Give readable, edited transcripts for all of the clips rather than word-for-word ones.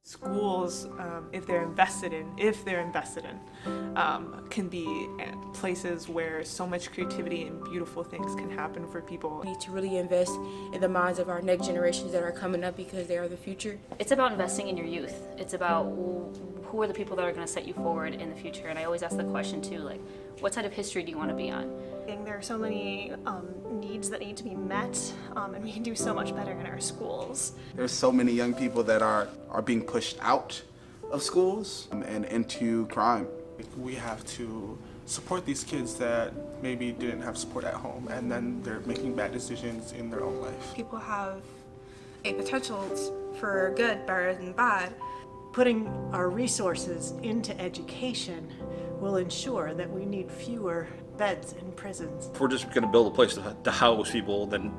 Schools, if they're invested in, can be places where so much creativity and beautiful things can happen for people. We need to really invest in the minds of our next generations that are coming up because they are the future. It's about investing in your youth. It's about who are the people that are going to set you forward in the future. And I always ask the question too, like, what side of history do you want to be on? There are so many needs that need to be met, and we can do so much better in our schools. There's so many young people that are being pushed out of schools and into crime. We have to support these kids that maybe didn't have support at home, and then they're making bad decisions in their own life. People have a potential for good better than bad. Putting our resources into education will ensure that we need fewer beds in prisons. If we're just going to build a place to house people, then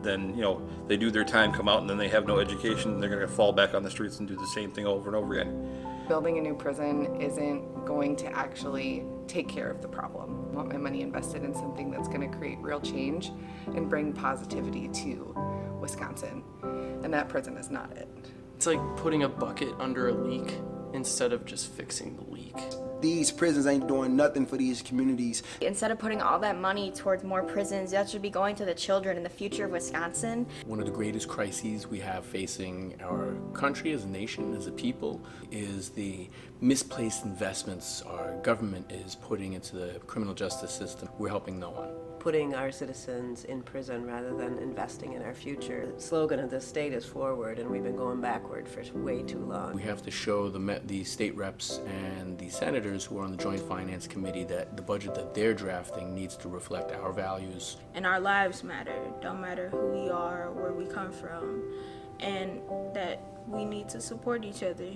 they do their time, come out, and then they have no education, and they're going to fall back on the streets and do the same thing over and over again. Building a new prison isn't going to actually take care of the problem. I want my money invested in something that's going to create real change and bring positivity to Wisconsin, and that prison is not it. It's like putting a bucket under a leak instead of just fixing the leak. These prisons ain't doing nothing for these communities. Instead of putting all that money towards more prisons, that should be going to the children and the future of Wisconsin. One of the greatest crises we have facing our country as a nation, as a people, is the misplaced investments our government is putting into the criminal justice system. We're helping no one. Putting our citizens in prison rather than investing in our future. The slogan of the state is forward, and we've been going backward for way too long. We have to show the state reps and the senators who are on the Joint Finance Committee that the budget that they're drafting needs to reflect our values. And our lives matter, don't matter who we are or where we come from, and that we need to support each other.